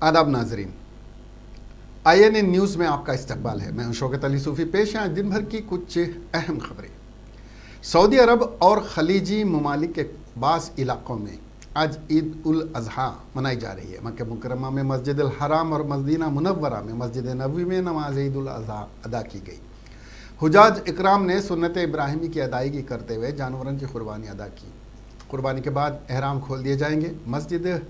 आदाब नाजरीन, INA news में आपका इस्तकबाल है। मैं हूं शौकत अली सूफ़ी। पेश हैं आज दिन भर की कुछ अहम खबरें। सऊदी अरब और खलीजी ममालिक के बाज़ इलाक़ों में आज ईद उल अज़हा मनाई जा रही है। मक्का मुकर्रमा में मस्जिद अल हराम और मदीना मुनव्वरा में मस्जिद नबवी में नमाज ईद उल अज़हा अदा की गई। हुजाज इकराम ने सुन्नत इब्राहिमी की अदायगी करते हुए जानवरों की कुर्बानी अदा की। कुर्बानी के बाद एहराम खोल दिए जाएंगे। मस्जिदुल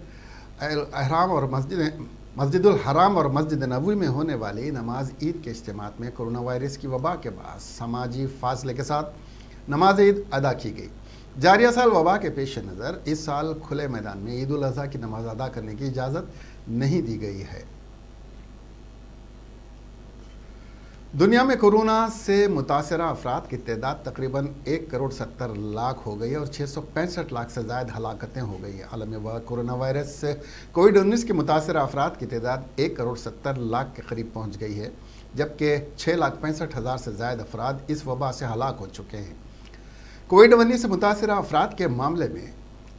हराम और मस्जिद नबवी में होने वाली नमाज ईद के इज्तिमात में कोरोना वायरस की वबा के बाद समाजी फासले के साथ नमाज ईद अदा की गई। जारिया साल वबा के पेश नज़र इस साल खुले मैदान में ईद उल अज़हा की नमाज अदा करने की इजाज़त नहीं दी गई है। दुनिया में कोरोना से मुतासरा अफराद की तादाद तकरीबन 1,70,00,000 हो गई है और 665 लाख से ज़ायद हलाकतें हो गई हैं। आलम कोरोना वायरस से कोविड-19 के मुतासरा अफराद की तादाद 1,70,00,000 के करीब पहुँच गई है, जबकि 6,65,000 से ज़ायद अफराद इस वबा से हलाक हो चुके हैं। कोविड-19 से मुतासरा अफराद के मामले में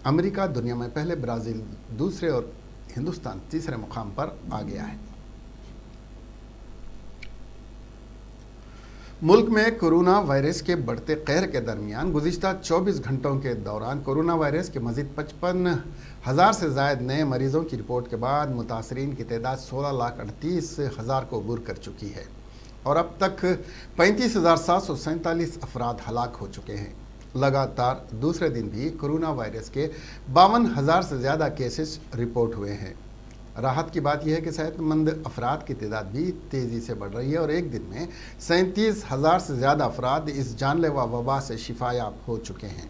अमेरिका दुनिया में पहले, ब्राज़ील दूसरे और हिंदुस्तान तीसरे मुकाम पर आ गया है। मुल्क में कोरोना वायरस के बढ़ते कहर के दरमियान गुज़िश्ता 24 घंटों के दौरान कोरोना वायरस के मज़ीद 55,000 से ज़ायद नए मरीज़ों की रिपोर्ट के बाद मुतासरीन की तादाद 16,38,000 को अबूर कर चुकी है और अब तक 35,747 अफराद हलाक हो चुके हैं। लगातार दूसरे दिन भी कोरोना वायरस के 52,000 से ज़्यादा केसेस रिपोर्ट हुए हैं। राहत की बात यह है कि सेहतमंद अफराद की तादाद भी तेज़ी से बढ़ रही है और एक दिन में 37,000 से ज़्यादा अफराद इस जानलेवा वबा से शिफायाब हो चुके हैं।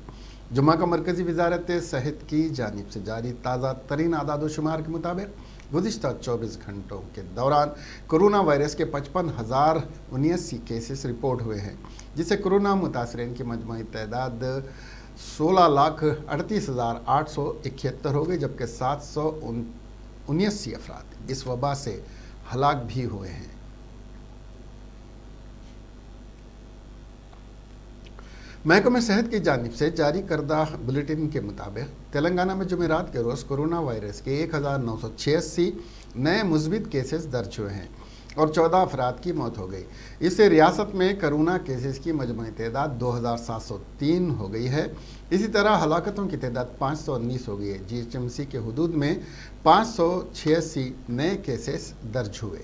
जुम्मा का मरकज़ी वजारत सेहत की जानिब से जारी ताज़ा तरीन आदाद शुमार के मुताबिक गुज़िश्ता 24 घंटों के दौरान कोरोना वायरस के 55,079 केसेस रिपोर्ट हुए हैं, जिससे कोरोना मुतासरीन की मजमूई तादाद 16,38,871 हो गई, जबकि 779 अफराद इस वबा से हलाक भी हुए हैं। महकमे सेहत की जानिब से जारी करदा बुलेटिन के मुताबिक तेलंगाना में जुमेरात के रोज़ कोरोना वायरस के 1,986 नए मुस्बित केसेस दर्ज हुए हैं और 14 अफराद की मौत हो गई। इससे रियासत में कोरोना केसेस की मजमूई तादाद 2,703 हो गई है। इसी तरह हलाकतों की तादाद 519 हो गई है। GHMC के हुदूद में 586 नए केसेस दर्ज हुए।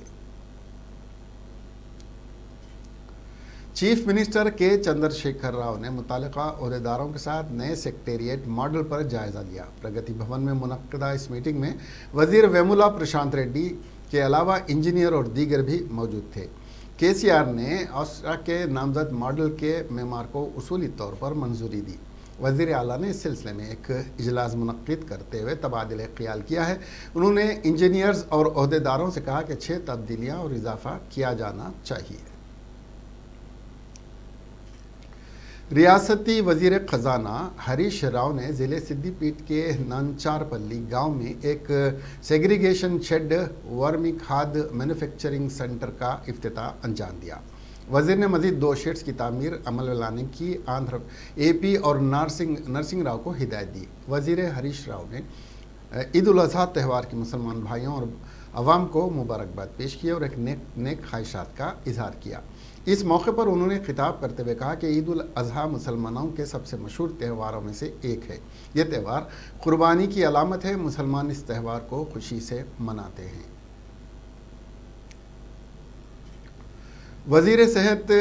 चीफ मिनिस्टर के चंद्रशेखर राव ने मुतालिका ओहदेदारों के साथ नए सेक्रेटेरिएट मॉडल पर जायज़ा लिया। प्रगति भवन में मुनक्किदा इस मीटिंग में वज़ीर वेमुला प्रशांत रेड्डी के अलावा इंजीनियर और दीगर भी मौजूद थे। KCR ने ऑस्ट्रा के नामजद मॉडल के मेमार को उसूली तौर पर मंजूरी दी। वज़ीर आला ने इस सिलसिले में एक इजलास मुनक्किद करते हुए तबादले ख्याल किया है। उन्होंने इंजीनियर्स और ओहदेदारों से कहा कि 6 तब्दीलियाँ और इजाफा किया जाना चाहिए। रियासती वज़ीर ख़ज़ाना हरीश राव ने ज़िले सिद्दीपीठ के नंचारपल्ली गांव में एक सेग्रीगेशन शेड वर्मी खाद मैन्युफैक्चरिंग सेंटर का इफ्तिताह अंजाम दिया। वज़ीर ने मज़ीद 2 शेड्स की तामीर अमल में लाने की AP और नरसिंह राव को हिदायत दी। वज़ीर हरीश राव ने ईद उल अज़हा त्यौहार की मुसलमान भाइयों और अवाम को मुबारकबाद पेश की और एक नेक ख्वाहिशात का इजहार किया। इस मौके पर उन्होंने खिताब करते हुए कहा कि ईद उल अज़हा मुसलमानों के सबसे मशहूर त्योहारों में से एक है। यह त्यौहार कुर्बानी की अलामत है। मुसलमान इस त्यौहार को खुशी से मनाते हैं। वज़ीर सेहत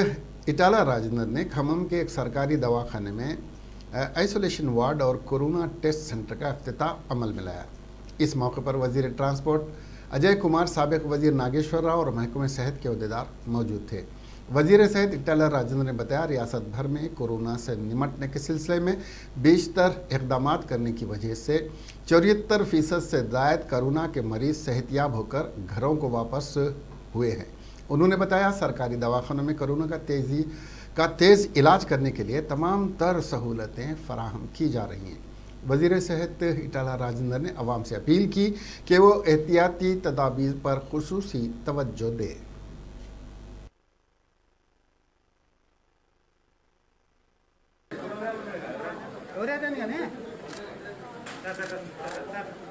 इटाला राजेंद्र ने खम्मम के एक सरकारी दवाखाने में आइसोलेशन वार्ड और कोरोना टेस्ट सेंटर का इफ्तिताह अमल में लाया। इस मौके पर वज़ीर ट्रांसपोर्ट अजय कुमार, साबिक वज़ीर नागेश्वर राव और महकमे सेहत के अहदेदार मौजूद थे। वज़ीर सेहत इटाला राजेंद्र ने बताया, रियासत भर में कोरोना से निमटने के सिलसिले में बेशतर इक़दाम करने की वजह से 74% से ज़ायद कोरोना के मरीज़ सेहतियाब होकर घरों को वापस हुए हैं। उन्होंने बताया, सरकारी दवाखानों में कोरोना का तेज़ इलाज करने के लिए तमाम तर सहूलतें फराहम की जा रही हैं। वज़ीर सेहत इटाला राजेंद्र ने अवाम से अपील की कि वो एहतियाती तदाबीर पर खुसूसी तवज्जो दे।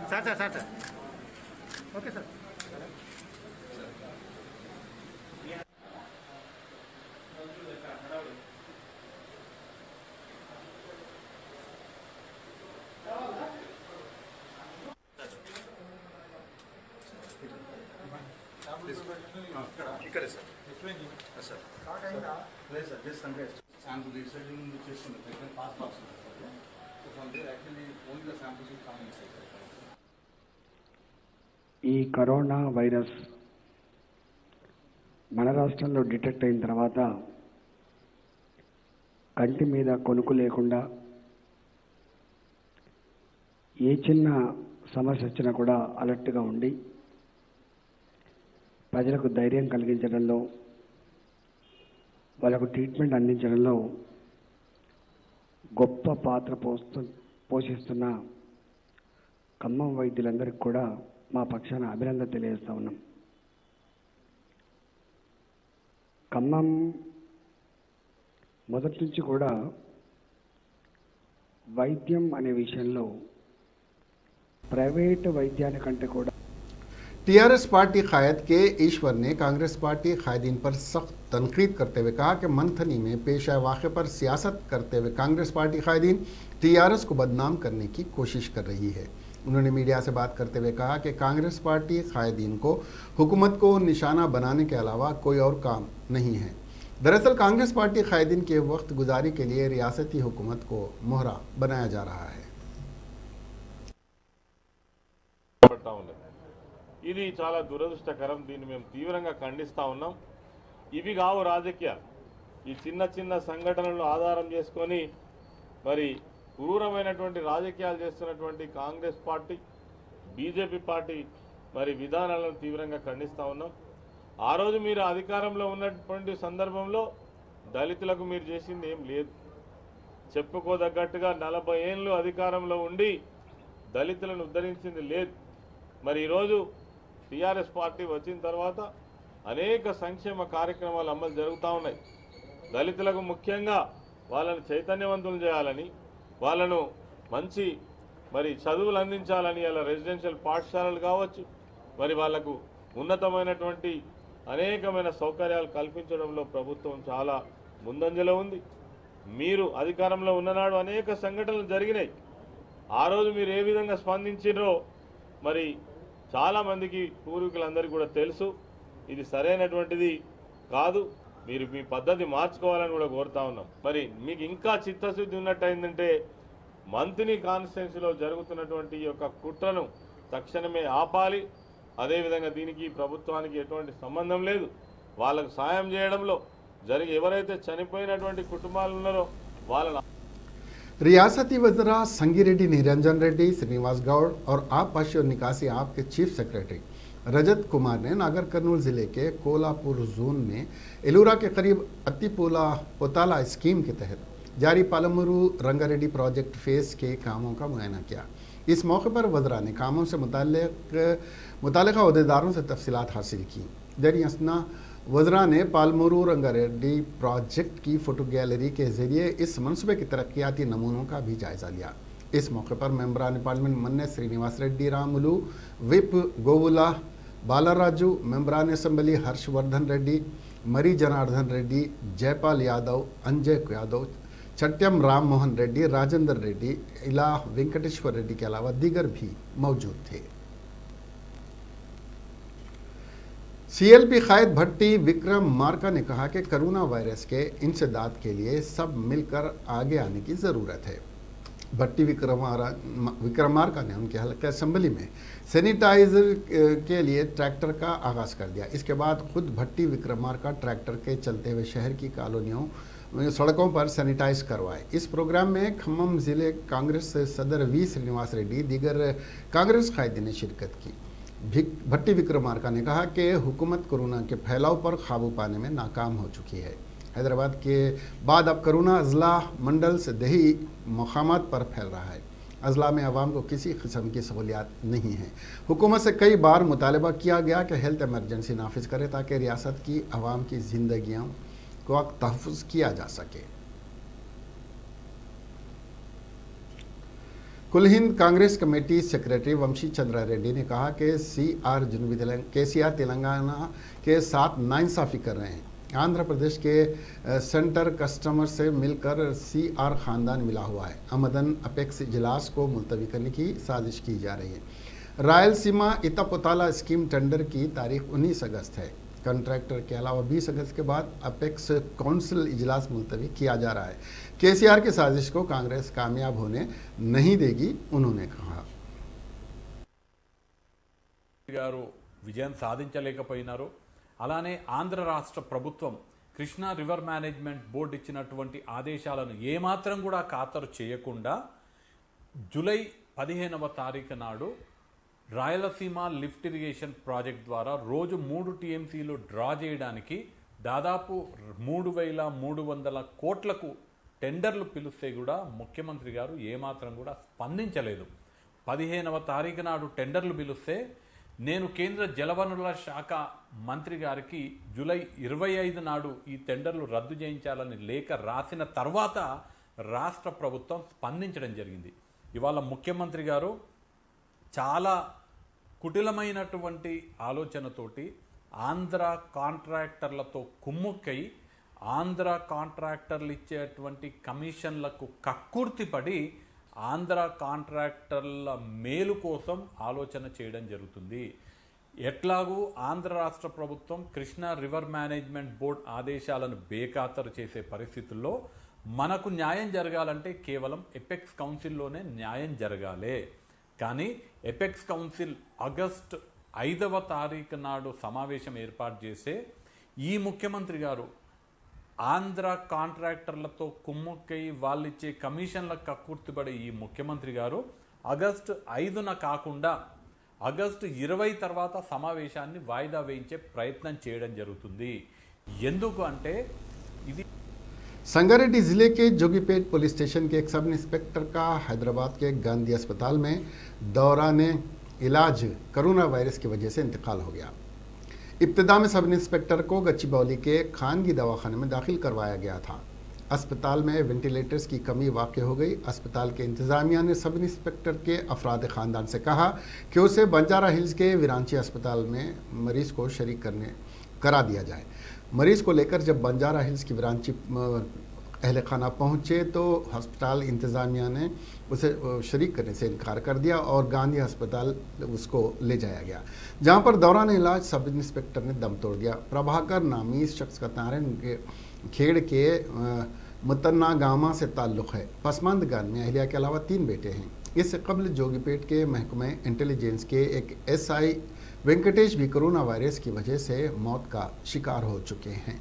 Sir okay sir. ఇక్కడే సార్ సార్ లేదు సార్ జస్ట్ అంటే శాంపుల్ రీసెర్చింగ్ చేస్తుంది pass box so from there actually only the samples will come inside sir. ఈ కరోనా వైరస్ మన రాష్ట్రంలో డిటెక్ట్ అయిన తర్వాత కంటి మీద కొనుక్కు లేకుండా ఏ చిన్న సమస్య వచ్చినా కూడా అలర్ట్గా ఉండి ప్రజలకు ధైర్యం కలిగించడంలో వాళ్ళకు ట్రీట్మెంట్ అందించడంలో గొప్ప పాత్ర పోషిస్తున్న ఖమ్మం వైద్యులందరికీ కూడా మా పక్షాన అభినందన తెలియజేస్తా ఉన్నాం. ఖమ్మం మొదటి నుంచి కూడా వైద్యం అనే విషయంలో ప్రైవేట్ వైద్యానికంటే కూడా टीआरएस पार्टी कायद के ईश्वर ने कांग्रेस पार्टी कायदीन पर सख्त तनकीद करते हुए कहा कि मंथनी में पेश आए वाक़े पर सियासत करते हुए कांग्रेस पार्टी कायदीन टीआरएस को बदनाम करने की कोशिश कर रही है. उन्होंने मीडिया से बात करते हुए कहा कि कांग्रेस पार्टी कायदीन को हुकूमत को निशाना बनाने के अलावा कोई और काम नहीं है. दरअसल कांग्रेस पार्टी कायदीन के वक्त गुजारी के लिए रियासती हुकूमत को मोहरा बनाया जा रहा है. ఇది చాలా దురదృష్టకరం. దీన్ని మేము తీవ్రంగా ఖండిస్తూ ఉన్నాం. ఇవి కావు రాజకీయాలు. ఈ చిన్న చిన్న సంఘటనలను ఆధారం చేసుకొని మరి క్రూరమైనటువంటి రాజకీయాలు చేస్తున్నటువంటి కాంగ్రెస్ పార్టీ బీజేపీ పార్టీ మరి విధానాలను తీవ్రంగా ఖండిస్తూ ఉన్నాం. ఆ రోజు మీరు అధికారంలో ఉన్నటువంటి సందర్భంలో దళితులకు మీరు చేసింది ఏం లేదు. చెప్పుకోదగ్గట్టుగా 40 ఏళ్ళు అధికారంలో ఉండి దళితులను ఉద్ధరించింది లేదు. మరి ఈరోజు టీఆర్ఎస్ పార్టీ వచ్చిన తర్వాత అనేక సంక్షేమ కార్యక్రమాలు అమలు జరుగుతూ ఉన్నాయి. దళితులకు ముఖ్యంగా వాళ్ళని చైతన్యవంతులు చేయాలని, వాళ్ళను మంచి మరి చదువులు అందించాలని, అలా రెసిడెన్షియల్ పాఠశాలలు కావచ్చు, మరి వాళ్లకు ఉన్నతమైనటువంటి అనేకమైన సౌకర్యాలు కల్పించడంలో ప్రభుత్వం చాలా ముందంజలో ఉంది. మీరు అధికారంలో ఉన్ననాడు అనేక సంఘటనలు జరిగినాయి. ఆ రోజు మీరు ఏ విధంగా స్పందించారో మరి చాలామందికి పూర్వీకులందరికీ కూడా తెలుసు. ఇది సరైనటువంటిది కాదు. మీరు మీ పద్ధతి మార్చుకోవాలని కూడా కోరుతా ఉన్నాం. మరి మీకు ఇంకా చిత్తశుద్ధి ఉన్నట్టయిందంటే మంత్రి కాన్స్టిట్యున్సీలో జరుగుతున్నటువంటి ఈ యొక్క కుట్రను తక్షణమే ఆపాలి. అదేవిధంగా దీనికి ప్రభుత్వానికి ఎటువంటి సంబంధం లేదు. వాళ్ళకు సాయం చేయడంలో ఎవరైతే చనిపోయినటువంటి కుటుంబాలు ఉన్నారో వాళ్ళని रियासती वज़रा संगिरेड्डी निरंजन रेड्डी, श्रीनिवास गौड़ और आप पशु और निकासी आप के चीफ सेक्रेटरी रजत कुमार ने नागर कर्नूल ज़िले के कोलापुर जोन में एलूरा के करीब अत्तिपोला पोताला स्कीम के तहत जारी पालमुरू रंगारेड्डी प्रोजेक्ट फेज़ के कामों का मुआयना किया. इस मौके पर वज़रा ने कामों से मुताल्लिक़ अहदेदारों से तफसीलात हासिल की. जरी असना वज़रा ने पालमुरू रंगारेड्डी प्रोजेक्ट की फ़ोटो गैलरी के ज़रिए इस मनसूबे के तरक्याती नमूनों का भी जायज़ा लिया. इस मौके पर मेंबरान पार्लियामेंट मन्ने श्रीनिवास रेड्डी रामुलू, विप गोवुला बालाराजू, मेंबरान असम्बली हर्षवर्धन रेड्डी, मरी जनार्दन रेड्डी, जयपाल यादव, अंजय यादव, चट्यम राम मोहन रेड्डी, राजेंद्र रेड्डी, इला वेंकटेश्वर रेड्डी के अलावा दीगर भी मौजूद थे. सीएलपी कायद भट्टी विक्रम मार्का ने कहा कि कोरोना वायरस के इंसदाद के लिए सब मिलकर आगे आने की ज़रूरत है. भट्टी विक्रम मार्का ने उनके हल्का असम्बली में सैनिटाइजर के लिए ट्रैक्टर का आगाज़ कर दिया. इसके बाद खुद भट्टी विक्रम मार्का ट्रैक्टर के चलते हुए शहर की कॉलोनियों सड़कों पर सैनिटाइज करवाए. इस प्रोग्राम में खम्मम ज़िले कांग्रेस सदर वी श्रीनिवास रेड्डी दीगर कांग्रेस कायदीन ने शिरकत की. भट्टी विक्रमार्का ने कहा कि हुकूमत कोरोना के फैलाव पर काबू पाने में नाकाम हो चुकी है. हैदराबाद के बाद अब कोरोना अजला मंडल से दही मकामात पर फैल रहा है. अजला में आवाम को किसी किस्म की सहूलियात नहीं है. हुकूमत से कई बार मुतालबा किया गया कि हेल्थ एमरजेंसी नाफिज करे ताकि रियासत की आवाम की जिंदगियों को तहफ़्फ़ुज़ किया जा सके. कुल हिंद कांग्रेस कमेटी सेक्रेटरी वंशी चंद्रा रेड्डी ने कहा कि केसीआर तेलंगाना के साथ नाइंसाफ़ी कर रहे हैं. आंध्र प्रदेश के सेंटर कस्टमर से मिलकर सीआर ख़ानदान मिला हुआ है. अमदन अपेक्स इजलास को मुलतवी करने की साजिश की जा रही है. रायलसीमा इतापोताला स्कीम टेंडर की तारीख 19 अगस्त है. कॉन्ट्रैक्टर के अलावा 20 अगस्त के बाद अपेक्स काउंसिल इजलास मुलतवी किया जा रहा है। केसीआर की साजिश को कांग्रेस कामयाब होने नहीं देगी, उन्होंने कहा। గారు విజయం సాధించలేకపోయినారు। అలానే ఆంధ్ర రాష్ట్ర ప్రభుత్వం కృష్ణా రివర్ మేనేజ్మెంట్ బోర్డు ఇచ్చినటువంటి ఆదేశాలను ఏమాత్రం కూడా ఖాతరు చేయకుండా జూలై 15వ తారీఖు నాడు రాయలసీమ లిఫ్ట్ ఇరిగేషన్ ప్రాజెక్ట్ ద్వారా రోజు 3 టీఎంసీలు డ్రా చేయడానికి దాదాపు 3,300 కోట్లకు టెండర్లు పిలిస్తే కూడా ముఖ్యమంత్రి గారు ఏమాత్రం కూడా స్పందించలేదు। 15వ తారీఖు నాడు టెండర్లు పిలిస్తే నేను కేంద్ర జలవనరుల శాఖ మంత్రి గారికి జూలై 25 నాడు ఈ టెండర్లు రద్దు చేయించాలని లేఖ రాసిన తర్వాత రాష్ట్ర ప్రభుత్వం స్పందించడం జరిగింది। ఇవాళ ముఖ్యమంత్రి గారు చాలా కుటిలమైనటువంటి ఆలోచనతోటి ఆంధ్ర కాంట్రాక్టర్లతో కుమ్ముక్కై ఆంధ్ర కాంట్రాక్టర్లు ఇచ్చేటువంటి కమిషన్లకు కక్కుర్తిపడి ఆంధ్ర కాంట్రాక్టర్ల మేలు కోసం ఆలోచన చేయడం జరుగుతుంది। ఎట్లాగూ ఆంధ్ర రాష్ట్ర ప్రభుత్వం కృష్ణా రివర్ మేనేజ్మెంట్ బోర్డ్ ఆదేశాలను బేఖాతరు చేసే పరిస్థితుల్లో మనకు న్యాయం జరగాలంటే కేవలం ఎపెక్స్ కౌన్సిల్లోనే న్యాయం జరగాలి। కానీ ఎపెక్స్ కౌన్సిల్ ఆగస్టు 5వ తారీఖు నాడు సమావేశం ఏర్పాటు చేసే ఈ ముఖ్యమంత్రి గారు ఆంధ్ర కాంట్రాక్టర్లతో కుమ్ముక్కై వాళ్ళిచ్చే కమిషన్లకు కక్కుర్తిపడే ఈ ముఖ్యమంత్రి గారు ఆగస్టు 5న కాకుండా ఆగస్టు 20 తర్వాత సమావేశాన్ని వాయిదా వేయించే ప్రయత్నం చేయడం జరుగుతుంది। ఎందుకు అంటే ఇది संगारेड्डी जिले के जोगीपेट पुलिस स्टेशन के एक सब इंस्पेक्टर का हैदराबाद के गांधी अस्पताल में दौरान इलाज कोरोना वायरस की वजह से इंतकाल हो गया। इब्तिदा में सब इंस्पेक्टर को गच्चीबौली के खानगी दवाखाने में दाखिल करवाया गया था। अस्पताल में वेंटिलेटर्स की कमी वाक़ हो गई। अस्पताल के इंतज़ामिया ने सब इंस्पेक्टर के अफराद ख़ानदान से कहा कि उसे बंजारा हिल्स के विरांची अस्पताल में मरीज़ को शरीक करा दिया जाए। मरीज़ को लेकर जब बंजारा हिल्स की विरांची अहल खाना पहुँचे तो अस्पताल इंतज़ामिया ने उसे शरीक करने से इनकार कर दिया और गांधी अस्पताल उसको ले जाया गया, जहां पर दौरान इलाज सब इंस्पेक्टर ने दम तोड़ दिया। प्रभाकर नामी इस शख्स का नारायण खेड़ के मुतन्ना गामा से ताल्लुक़ है। पसमानद गान में अहलिया के अलावा 3 बेटे हैं। इससे कबल जोगीपेट के महकमे इंटेलिजेंस के एक SI वेंकटेश भी कोरोना वायरस की वजह से मौत का शिकार हो चुके हैं।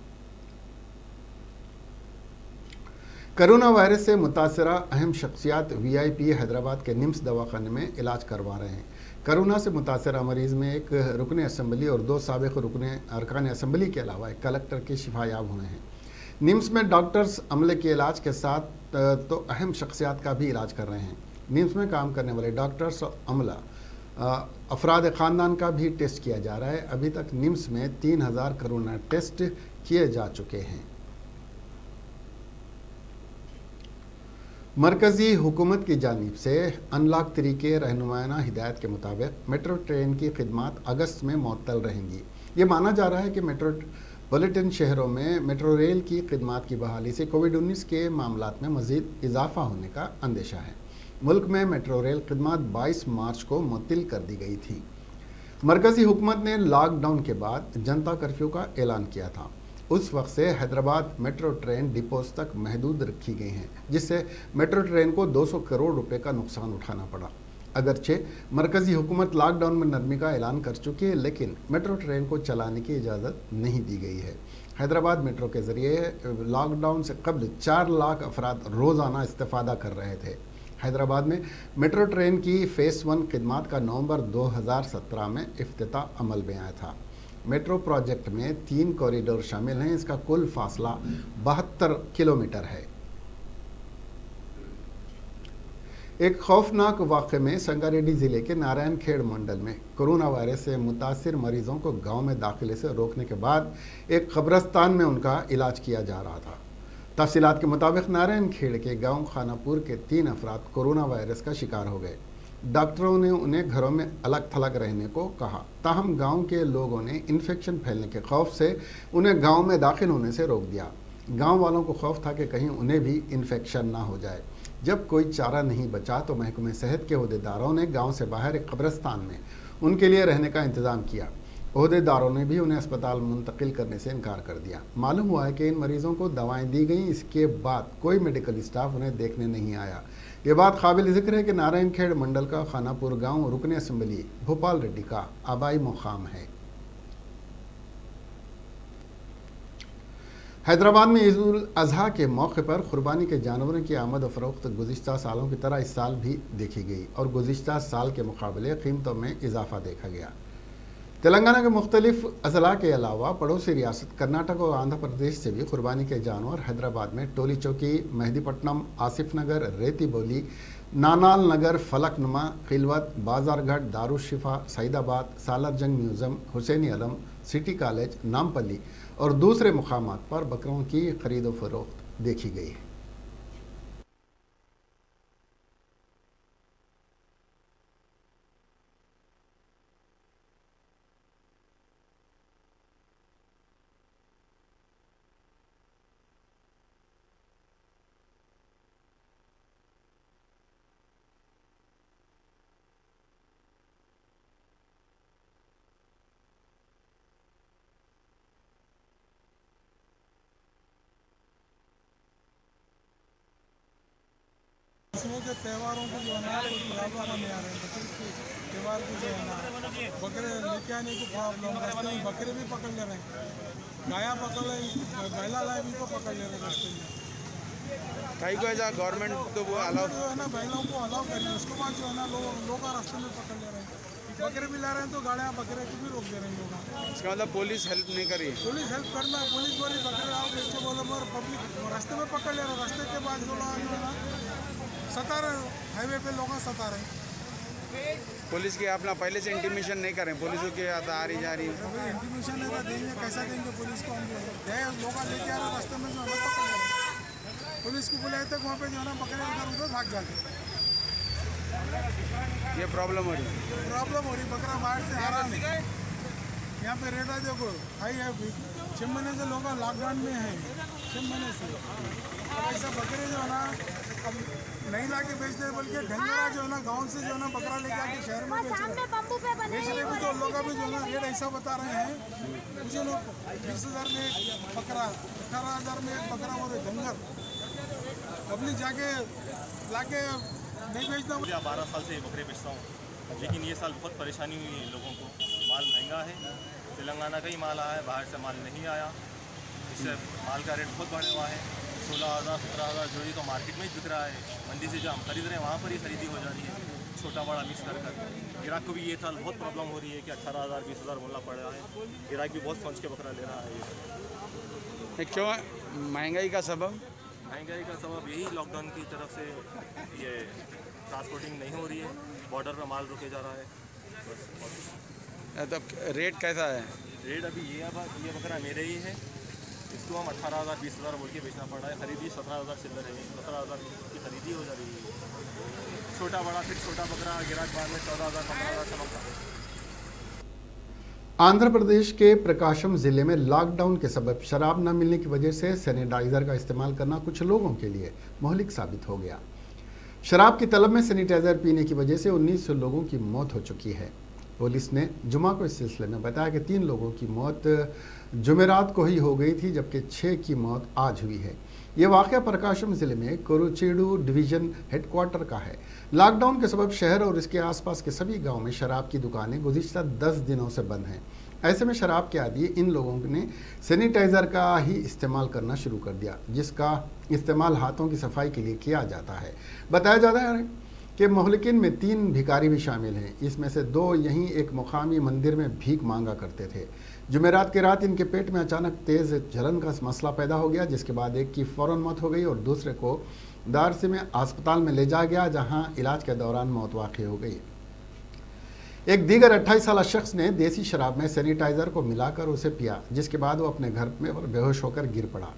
कोरोना वायरस से मुतासरा अहम शख्सियात VIP हैदराबाद के निम्स दवाखाने में इलाज करवा रहे हैं। कोरोना से मुतासरा मरीज़ में एक रुकन असम्बली और 2 साबिक़ रुकन अरकान असम्बली के अलावा एक कलेक्टर के शिफायाब हुए हैं। निम्स में डॉक्टर्स अमले के इलाज के साथ तो अहम शख्सियात का भी इलाज कर रहे हैं। निम्स में काम करने वाले डॉक्टर्स और अमला अफराद ख़ानदान का भी टेस्ट किया जा रहा है। अभी तक निम्स में 3000 कोरोना टेस्ट किए जा चुके हैं। मरकज़ी हुकूमत की जानिब से अनलॉक तरीके रहनुमाना हिदायत के मुताबिक मेट्रो ट्रेन की खिदमात अगस्त में मुअत्तल रहेंगी। ये माना जा रहा है कि मेट्रोपॉलिटन शहरों में मेट्रो रेल की खिदमात की बहाली से कोविड-19 के मामलात में मज़ीद इजाफा होने का अंदेशा है। मुल्क में मेट्रो रेल खिदमात 22 मार्च को मुअत्तल कर दी गई थी। मरकज़ी हुकूमत ने लॉकडाउन के बाद जनता कर्फ्यू का ऐलान किया था। उस वक्त से हैदराबाद मेट्रो ट्रेन डिपोज तक महदूद रखी गई हैं, जिससे मेट्रो ट्रेन को 200 करोड़ रुपए का नुकसान उठाना पड़ा। अगरचे मरकज़ी हुकूमत लॉकडाउन में नरमी का ऐलान कर चुकी है, लेकिन मेट्रो ट्रेन को चलाने की इजाज़त नहीं दी गई है। हैदराबाद मेट्रो के ज़रिए लॉकडाउन से कबल 4 लाख अफराद रोज़ाना इस्तेफ़ादा कर रहे थे। हैदराबाद में मेट्रो ट्रेन की फ़ेज़ 1 खिदमात का नवंबर 2017 में इफ्तिताह अमल में आया था। मेट्रो प्रोजेक्ट में 3 कॉरिडोर शामिल हैं। इसका कुल फासला 72 किलोमीटर है। एक खौफनाक वाक़े में संगारेड्डी ज़िले के नारायण खेड़ मंडल में कोरोना वायरस से मुतासिर मरीज़ों को गांव में दाखिले से रोकने के बाद एक कब्रस्तान में उनका इलाज किया जा रहा था। तफसीलात के मुताबिक नारायण खेड़ के गांव खानापुर के 3 अफराद कोरोना वायरस का शिकार हो गए। डॉक्टरों ने उन्हें घरों में अलग थलग रहने को कहा, ताहम गांव के लोगों ने इन्फेक्शन फैलने के खौफ से उन्हें गांव में दाखिल होने से रोक दिया। गांव वालों को खौफ था कि कहीं उन्हें भी इन्फेक्शन ना हो जाए। जब कोई चारा नहीं बचा तो महकमे सेहत के अहदेदारों ने गांव से बाहर एक कब्रिस्तान में उनके लिए रहने का इंतज़ाम किया। ओहदेदारों ने भी उन्हें अस्पताल मुंतकिल करने से इनकार कर दिया। मालूम हुआ है कि इन मरीजों को दवाएं दी गईं, इसके बाद कोई मेडिकल स्टाफ उन्हें देखने नहीं आया। ये बात काबिल जिक्र है कि नारायणखेड़ मंडल का खानापुर गांव रुकन असम्बली भोपाल रेड्डी का आबाई मुकाम है। हैदराबाद में ईद उल अजहा के मौके पर कुर्बानी के जानवरों की आमद और फरोख्त गुज़िश्ता सालों की तरह इस साल भी देखी गई और गुज़िश्ता साल के मुकाबले कीमतों में इजाफा देखा गया। तेलंगाना के मुख्तलिफ अजला के अलावा पड़ोसी रियासत कर्नाटक और आंध्र प्रदेश से भी कुर्बानी के जानवर हैदराबाद में टोली चौकी, मेहदीपट्टनम, आसिफ नगर, रेती बोली, नानाल नगर, फलकनुमा, खिलवत, बाजारघाट, दारुशिफा, सईदाबाद, सालारजंग म्यूज़ियम, हुसैनी अलम, सिटी कॉलेज, नामपल्ली और दूसरे मुकामात पर बकरों की खरीदो फरोख्त देखी गई है। इसमें जो त्योहारों को जो है ना कोई प्रॉब्लम नहीं आ रही है। बकरीद के त्यौहार को जो है ना बकरे लेके आने की प्रॉब्लम, रास्ते में बकरे भी पकड़ ले रहे हैं, गाया पकड़ ले, बैला लाए भी तो पकड़ ले रहे रास्ते में। कहीं को ऐसा गवर्नमेंट तो वो अलाउ जो है ना बैलों को अलाउ करिए, उसके बाद जो है ना लोग रास्ते में पकड़ ले रहे हैं, बकरे भी ला रहे हैं तो गाड़ियाँ बकरे को भी रोक दे रहे हैं लोग। इसका मतलब पुलिस हेल्प नहीं करी। पुलिस हेल्प करना, पुलिस बोली बकरे आओ बेचो बोलो, पर पब्लिक रास्ते में पकड़ ले रहे। रास्ते के बाद जो है ना सता रहे, हाईवे पे लोग सता रहे। पुलिस की अपना पहले से इंटीमेशन नहीं करें, पुलिस की आ रही जा रही है। इंटीमेशन है तो देंगे, कैसा देंगे पुलिस को? हम लोग लेके आ रहे रास्ते में जो है ना पकड़ रहे, पुलिस को बुलाए तक वहाँ पे जो है ना बकरे उधर उधर भाग जाते। ये प्रॉब्लम हो रही है। बकरा बाहर से आ रहा नहीं, यहाँ पे रहता देखो हाई है। 6 महीने से लोग लॉकडाउन में है, 6 महीने से। ऐसा बकरे जो है ना अब नहीं ला के बेचते, बल्कि ढंगरा जो है ना गाँव से जो है ना बकरा लेके आके शहर में बेच रहे भी। तो लोग भी जो है ना रेट ऐसा बता रहे हैं, मुझे लोग 20,000 में एक बकरा, 18,000 में एक बकरा और ढंगर। पब्लिक जाके लाके नहीं बेचता। 12 साल से बकरे बेचता हूँ, लेकिन ये साल बहुत परेशानी हुई है लोगों को। माल महंगा है, तेलंगाना का ही माल आया है, बाहर से माल नहीं आया, इससे माल का रेट बहुत बढ़ा हुआ है। 16,000 17,000 जोड़ी तो मार्केट में ही बिक रहा है। मंडी से जो हम खरीद रहे हैं वहाँ पर ही खरीदी हो जा रही है, छोटा बड़ा मिक्स कर कर। गिराक को भी ये साल बहुत प्रॉब्लम हो रही है कि 18,000 20,000 बोलना पड़ रहा है। गिराक भी बहुत सोच के बकरा ले रहा है। ये क्यों महंगाई का सबब? महंगाई का सबब यही लॉकडाउन की तरफ से ये ट्रांसपोर्टिंग नहीं हो रही है, बॉर्डर पर माल रुके जा रहा है बस। तो रेट कैसा है? रेट अभी ये बकरा मेरे ही है, इसको हम 18,000 20,000 बोल के बेचना पड़ रहा है। खरीदी 17,000 चिल्लर है, 17,000 की खरीदी हो जा रही है। छोटा बड़ा फिर छोटा बकरा गिराक बाद में 14,000 15,000 चमकता है। आंध्र प्रदेश के प्रकाशम जिले में लॉकडाउन के सबब शराब न मिलने की वजह से सैनिटाइजर का इस्तेमाल करना कुछ लोगों के लिए मुहलिक साबित हो गया। शराब की तलब में सैनिटाइजर पीने की वजह से 19 लोगों की मौत हो चुकी है। पुलिस ने जुमा को इस सिलसिले में बताया कि 3 लोगों की मौत जुमेरात को ही हो गई थी, जबकि 6 की मौत आज हुई है। ये वाक़या प्रकाशम ज़िले में कोरुचेडू डिवीज़न हेडक्वार्टर का है। लॉकडाउन के सबब शहर और इसके आसपास के सभी गांव में शराब की दुकानें गुज़िश्ता 10 दिनों से बंद हैं। ऐसे में शराब के आदी इन लोगों ने सैनिटाइज़र का ही इस्तेमाल करना शुरू कर दिया, जिसका इस्तेमाल हाथों की सफाई के लिए किया जाता है। बताया जाता है कि मोहलिकिन में 3 भिखारी भी शामिल हैं। इसमें से 2 यहीं एक मुकामी मंदिर में भीख मांगा करते थे। जुमेरात की रात इनके पेट में अचानक तेज़ जलन का मसला पैदा हो गया, जिसके बाद एक की फ़ौरन मौत हो गई और दूसरे को दारसी में अस्पताल में ले जाया गया, जहां इलाज के दौरान मौत वाक़ई हो गई। एक दीगर 28 साल शख्स ने देसी शराब में सैनिटाइज़र को मिलाकर उसे पिया, जिसके बाद वो अपने घर में बेहोश होकर गिर पड़ा।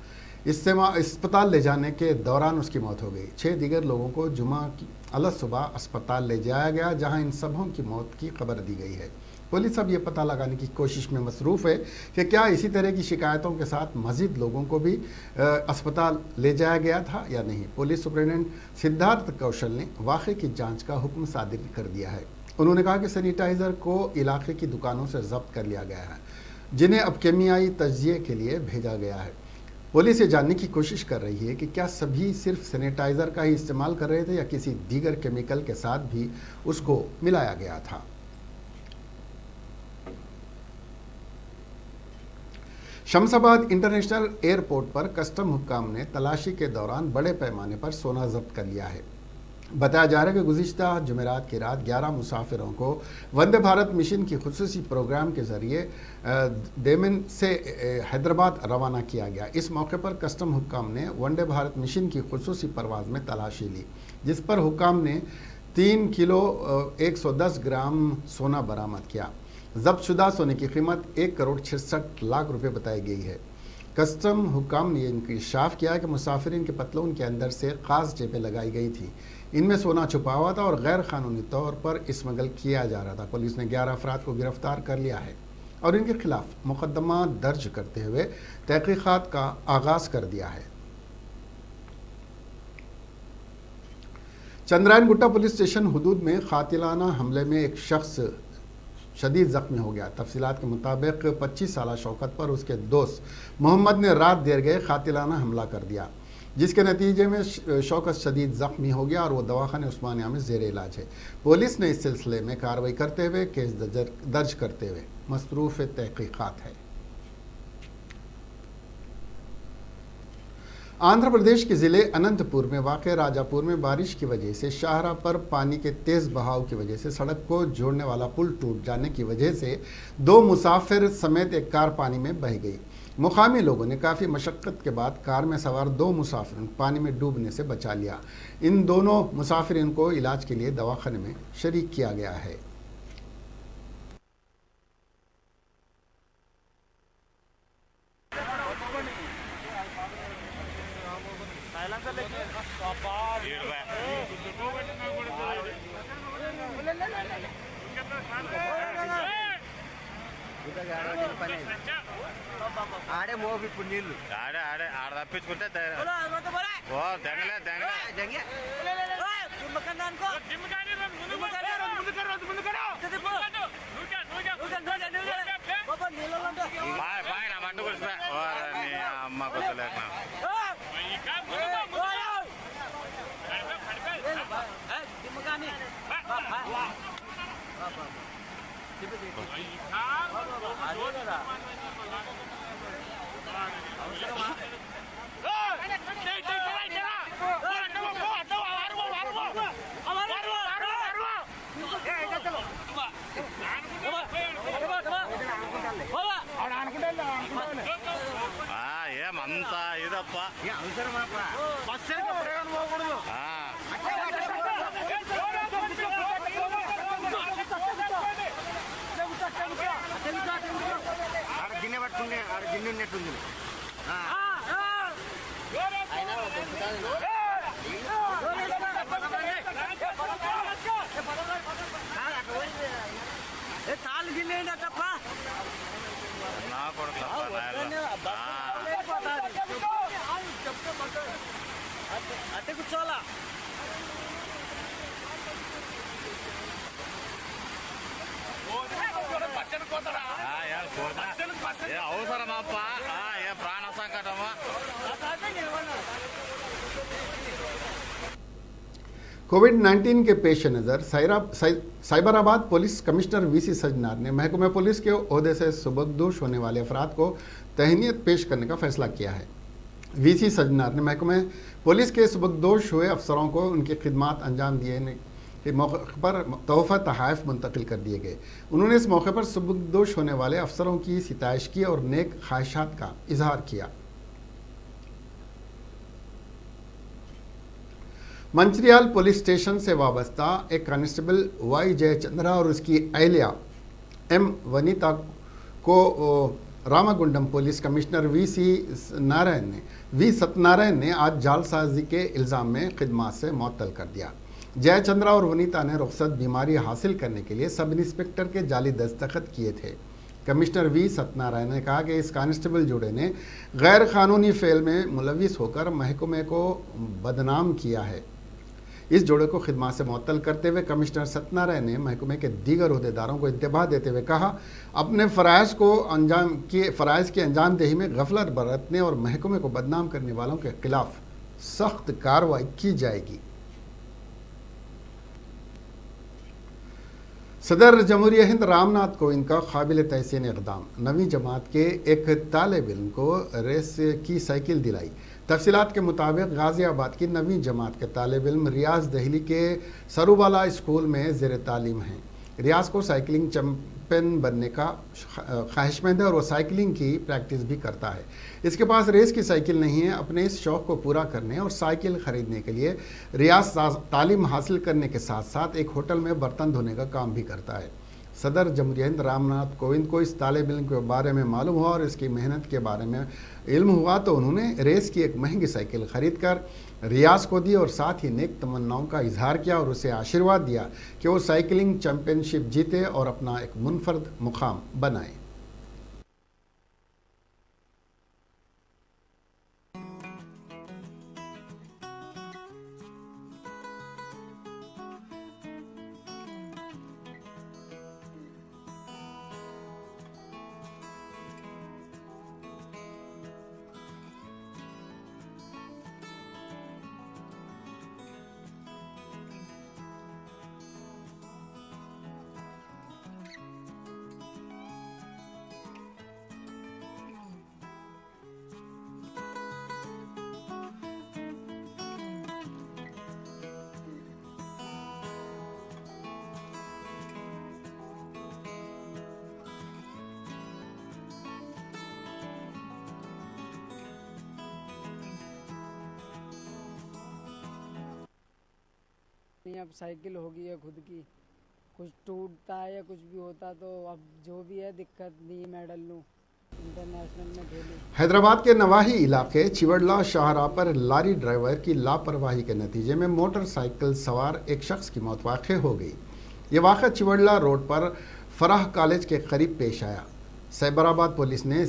इससे अस्पताल ले जाने के दौरान उसकी मौत हो गई। 6 दीगर लोगों को जुमा की अलग सुबह अस्पताल ले जाया गया, जहां इन सबों की मौत की खबर दी गई है। पुलिस अब ये पता लगाने की कोशिश में मसरूफ़ है कि क्या इसी तरह की शिकायतों के साथ मज़ीद लोगों को भी अस्पताल ले जाया गया था या नहीं। पुलिस सुपरिटेंडेंट सिद्धार्थ कौशल ने वाक़े की जांच का हुक्म सादिर कर दिया है। उन्होंने कहा कि सैनिटाइज़र को इलाके की दुकानों से जब्त कर लिया गया है, जिन्हें अब केमियाई तज्जिए के लिए भेजा गया है। पुलिस ये जानने की कोशिश कर रही है कि क्या सभी सिर्फ सैनिटाइज़र का ही इस्तेमाल कर रहे थे या किसी दीगर केमिकल के साथ भी उसको मिलाया गया था। शमशाबाद इंटरनेशनल एयरपोर्ट पर कस्टम हुक्काम ने तलाशी के दौरान बड़े पैमाने पर सोना जब्त कर लिया है। बताया जा रहा है कि गुज़िश्ता जुमेरात की रात 11 मुसाफिरों को वंदे भारत मिशन की खुसूसी प्रोग्राम के ज़रिए डेमन से हैदराबाद रवाना किया गया। इस मौके पर कस्टम हुक्काम ने वंदे भारत मिशन की खुसूसी परवाज़ में तलाशी ली, जिस पर हुक्काम ने 3 किलो 110 ग्राम सोना बरामद किया। जब्त शुदा सोने की कीमत 1 करोड़ 66 लाख रुपए बताई गई है। कस्टम हुक्काम ने इंकशाफ किया कि मुसाफिरीन के पतलून के अंदर से खास जेबें लगाई गई थी, इनमें सोना छुपा हुआ था और गैर कानूनी तौर पर स्मगल किया जा रहा था। पुलिस ने 11 अफराद को गिरफ्तार कर लिया है और इनके खिलाफ मुकदमा दर्ज करते हुए तहकीकात का आगाज कर दिया है। चंद्रायन गुट्टा पुलिस स्टेशन हुदूद में कातिलाना हमले में एक शख्स शदीद ज़ख्मी हो गया। तफसीलात के मुताबिक 25 साला शौकत पर उसके दोस्त मोहम्मद ने रात देर गए कातिलाना हमला कर दिया, जिसके नतीजे में शौकत शदीद ज़ख्मी हो गया और वो दवाखाने उस्मानिया में ज़ेर इलाज है। पुलिस ने इस सिलसिले में कार्रवाई करते हुए केस दर्ज करते हुए मसरूफ़ तहकीकात है। आंध्र प्रदेश के ज़िले अनंतपुर में वाक़ राजापुर में बारिश की वजह से शाहरा पर पानी के तेज़ बहाव की वजह से सड़क को जोड़ने वाला पुल टूट जाने की वजह से 2 मुसाफिर समेत एक कार पानी में बह गई। मुकामी लोगों ने काफ़ी मशक्क़त के बाद कार में सवार 2 मुसाफिरों को पानी में डूबने से बचा लिया। इन दोनों मुसाफिरों को इलाज के लिए दवाखाने में शरीक किया गया है। ఆడే మోపు ఇప్పుడు నీళ్ళు ఆడే ఆడే ఆడ తప్పించుకుంటే మంట కురిసిపోయి అమ్మ కొత్తలేక ఏమంతా ఇదప్ప అవసరమాప బస్సు ప్రయాణం పోకూడదు ఆడ గిన్నె పట్టుకుంటే ఆడ గిన్నె ఉన్నట్టుంది తాళ్ళు గిన్నె తప్ప నా కొడుకు అట్టే కూర్చోవాలా అవసరమప్ప ఏ ప్రాణ సంకటమా। कोविड-19 के पेश नज़र Cyberabad police commissioner VC Sajjanar ने महकमे पुलिस के ओहदे से सुबकदोश होने वाले अफराद को तहनीत पेश करने का फैसला किया है। वीसी सजनार ने महकमे पुलिस के सुबकदोश हुए अफसरों को उनकी खिदमात अंजाम दिए के मौके पर तोहफ़ा तहाइफ मुंतकिल कर दिए गए। उन्होंने इस मौके पर सुबकदोश होने वाले अफसरों की सिताइश की और नेक ख्वाहिशात का इजहार किया। मंचरियाल पुलिस स्टेशन से वाबस्ता एक कांस्टेबल वाई जयचंद्रा और उसकी अहलिया एम वनीता को Ramagundam police commissioner we Satyanarayan ने आज जालसाजी के इल्ज़ाम में खिदमात से मुअत्तल कर दिया। जयचंद्रा और वनीता ने रुखसत बीमारी हासिल करने के लिए सब इंस्पेक्टर के जाली दस्तखत किए थे। कमिश्नर वी सत्यनारायण ने कहा कि इस कांस्टेबल जोड़े ने गैर कानूनी फेल में मुलविस होकर महकमे को बदनाम किया है। इस जोड़े को खिदमत से मुअत्तल करते हुए कमिश्नर सत्यनारायण ने महकमे के दीगर अहदेदारों को इंतबाह देते हुए कहा, अपने फ़राइज़ की अंजामदेही में गफलत बरतने और महकमे को बदनाम करने वालों के खिलाफ सख्त कार्रवाई की जाएगी। सदर जमहूरिया हिंद रामनाथ कोविंद का काबिल तहसीन इक़दाम, नवी जमात के एक तालिब इल्म को रेस की साइकिल दिलाई। तफसीलात के मुताबिक गाज़ियाबाद की नवी जमात के तालिब इल्म रियाज दहली के सरूबाला स्कूल में ज़ेर तालीम हैं। रियाज को साइकिलिंग चैंपियन बनने का ख्वाहिशमंद है और वो साइकिलिंग की प्रैक्टिस भी करता है। इसके पास रेस की साइकिल नहीं है। अपने इस शौक़ को पूरा करने और साइकिल ख़रीदने के लिए रियाज तालीम हासिल करने के साथ साथ एक होटल में बर्तन धोने का काम भी करता है। सदर जमहूरिया हिंद रामनाथ कोविंद को इस तालिब इल्म के बारे में मालूम हुआ और इसकी मेहनत के बारे में इल्म हुआ तो उन्होंने रेस की एक महंगी साइकिल ख़रीद कर रियाज को दी और साथ ही नेक तमन्नाओं का इजहार किया और उसे आशीर्वाद दिया कि वो साइकिलिंग चैंपियनशिप जीते और अपना एक मुनफरद मुकाम बनाए। अब साइकिल होगी है खुद की, कुछ टूटता है या कुछ भी होता तो अब जो भी है दिक्कत नहीं, मेडल लूँ, इंटरनेशनल में खेलूँ। हैदराबाद के नवाही इलाके चिवड़ला शाहराह पर लारी ड्राइवर की लापरवाही के नतीजे में मोटरसाइकिल सवार एक शख्स की मौत वाक़ हो गई। ये वाक़ा चिवड़ला रोड पर फराह कॉलेज के करीब पेश आया। साइबराबाद पुलिस ने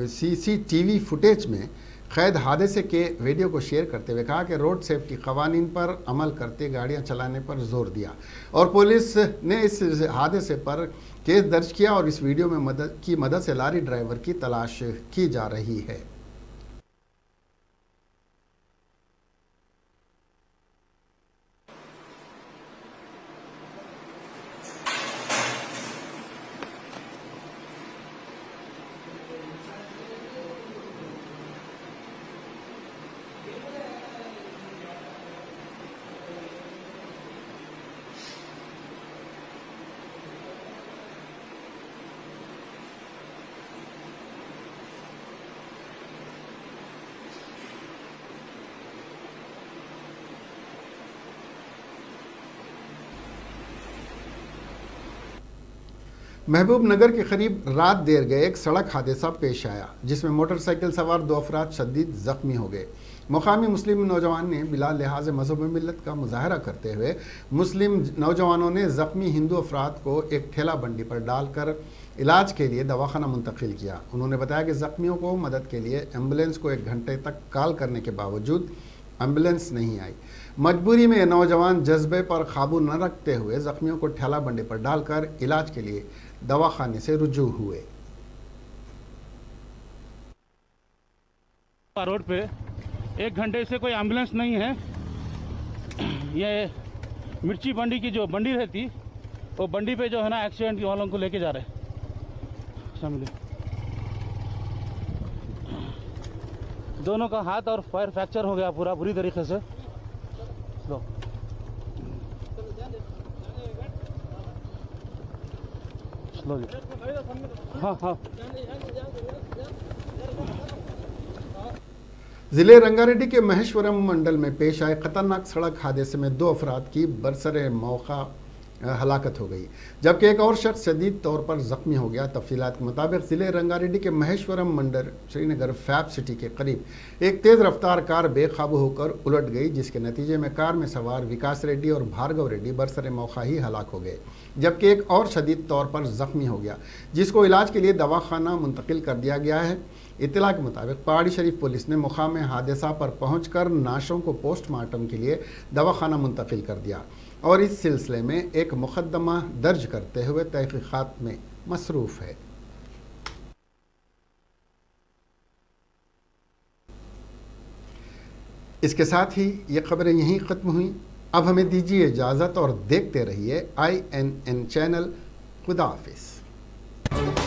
CCTV फुटेज में कैद हादसे के वीडियो को शेयर करते हुए कहा कि रोड सेफ्टी कवानीन पर अमल करते गाड़ियां चलाने पर जोर दिया और पुलिस ने इस हादसे पर केस दर्ज किया और इस वीडियो में मदद से लारी ड्राइवर की तलाश की जा रही है। महबूब नगर के करीब रात देर गए एक सड़क हादसा पेश आया जिसमें मोटरसाइकिल सवार 2 अफराद शदीद जख्मी हो गए। मुकामी मुस्लिम नौजवान ने बिला लिहाज मजहब मिलत का मुजाहरा करते हुए मुस्लिम नौजवानों ने जख्मी हिंदू अफराद को एक ठेला बंडी पर डालकर इलाज के लिए दवाखाना मुंतकिल किया। उन्होंने बताया कि जख्मियों को मदद के लिए एम्बुलेंस को 1 घंटे तक कॉल करने के बावजूद एम्बुलेंस नहीं आई। मजबूरी में नौजवान जज्बे पर काबू न रखते हुए जख्मियों को ठेला बंडी पर डालकर इलाज के लिए दवाखाने से रुजू हुए। रोड पे 1 घंटे से कोई एम्बुलेंस नहीं है। ये मिर्ची बंडी की जो बंडी रहती वो बंडी पे जो है ना एक्सीडेंट वालों को लेके जा रहे समझे। दोनों का हाथ और पैर फ्रैक्चर हो गया पूरा बुरी तरीके से। हाँ हाँ। जिले रंगारेड्डी के महेश्वरम मंडल में पेश आए खतरनाक सड़क हादसे में 2 अफराद की बरसरे मौका हलाकत हो गई, जबकि एक और शख्स शदीद तौर पर ज़ख्मी हो गया। तफसीलात के मुताबिक ज़िले रंगारेड्डी के महेश्वरम मंडल श्रीनगर फैब सिटी के करीब एक तेज़ रफ्तार कार बेकाबू होकर उलट गई, जिसके नतीजे में कार में सवार विकास रेड्डी और भार्गव रेड्डी बरसरे मौका ही हलाक हो गए, जबकि एक और शदीद तौर पर ज़ख्मी हो गया, जिसको इलाज के लिए दवाखाना मुंतकिल कर दिया गया है। इत्तला के मुताबिक पहाड़ी शरीफ पुलिस ने मुकाम हादसा पर पहुंचकर नाशों को पोस्टमार्टम के लिए दवाखाना मुंतकिल कर दिया और इस सिलसिले में एक मुकदमा दर्ज करते हुए तहकीकात में मसरूफ़ है। इसके साथ ही ये खबरें यहीं ख़त्म हुई। अब हमें दीजिए इजाज़त और देखते रहिए INN चैनल। खुदा हाफिज़।